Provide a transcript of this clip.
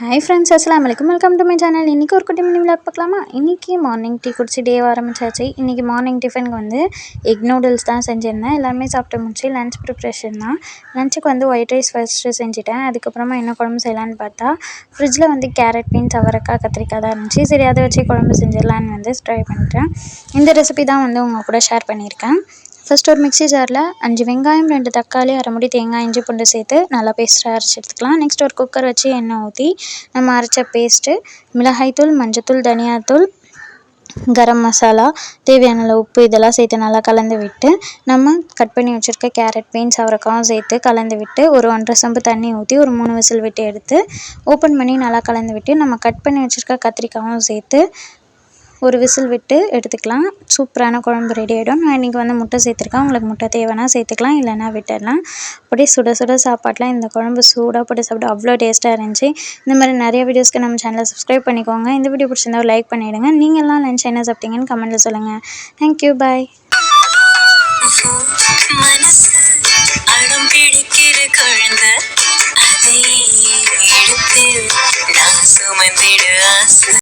Hi friends, அஸ்ஸலாமு அலைக்கும். Welcome to my channel. இன்றைக்கி ஒரு குட்டி மினி விளாக் பார்க்கலாமா? இன்றைக்கி மார்னிங் டீ குடிச்சு டே ஆரம்பிச்சாச்சு. இன்றைக்கி மார்னிங் டிஃபனுக்கு வந்து எக் நூடுல்ஸ் தான் செஞ்சுருந்தேன். எல்லாருமே சாப்பிட்டு முடிச்சு லன்ச் ப்ரிப்ரேஷன் தான். லஞ்சுக்கு வந்து ஒயிட் ரைஸ் ஃபஸ்ட்டு செஞ்சுட்டேன். அதுக்கப்புறமா என்ன குழம்பு செய்யலான்னு பார்த்தா ஃப்ரிட்ஜில் வந்து கேரட், பீன்ஸ், அவரைக்காய், கத்திரிக்காய் தான் இருந்துச்சு. சரி, அதை வச்சு குழம்பு செஞ்சிடலான்னு வந்து ட்ரை பண்ணிட்டேன். இந்த ரெசிபி தான் வந்து உங்கள் கூட ஷேர் பண்ணியிருக்கேன். ஃபஸ்ட் ஒரு மிக்ஸி ஜாரில் 5 வெங்காயம், 2 தக்காளி, அரை முடி தேங்காய், இஞ்சி பூண்டு சேர்த்து நல்லா பேஸ்ட்டாக அரைச்சி எடுத்துக்கலாம். நெக்ஸ்ட் ஒரு குக்கர் வச்சு எண்ணெய் ஊற்றி நம்ம அரைச்ச பேஸ்ட்டு, மிளகாய்த்தூள், மஞ்சத்தூள், தனியாத்தூள், கரம் மசாலா, தேவையான அளவு உப்பு இதெல்லாம் சேர்த்து நல்லா கலந்து விட்டு நம்ம கட் பண்ணி வச்சுருக்க கேரட், பீன்ஸ், அவரைக்காயும் சேர்த்து கலந்து விட்டு ஒரு 1.5 சொம்பு தண்ணி ஊற்றி ஒரு 3 விசில் விட்டு எடுத்து ஓப்பன் பண்ணி நல்லா கலந்து விட்டு நம்ம கட் பண்ணி வச்சுருக்க கத்திரிக்காயும் சேர்த்து ஒரு விசில் விட்டு எடுத்துக்கலாம். சூப்பரான குழம்பு ரெடி ஆகிடும். நான் இன்றைக்கி வந்து முட்டை சேர்த்துருக்கேன். உங்களுக்கு முட்டை தேவைன்னா சேர்த்துக்கலாம், இல்லைன்னா விட்டுடலாம். அப்படியே சுட சுட சாப்பாட்டில் இந்த குழம்பு சூடாக போட்டு சாப்பிட்டு அவ்வளோ டேஸ்ட்டாக இருந்துச்சு. இந்த மாதிரி நிறைய வீடியோஸ்க்கு நம்ம சேனலை சப்ஸ்கிரைப் பண்ணிக்கோங்க. இந்த வீடியோ பிடிச்சிருந்தா லைக் பண்ணிவிடுங்க. நீங்கள்லாம் லன்ச் என்ன சாப்பிட்டீங்கன்னு கமெண்ட்டில் சொல்லுங்கள். தேங்க்யூ, பாய்.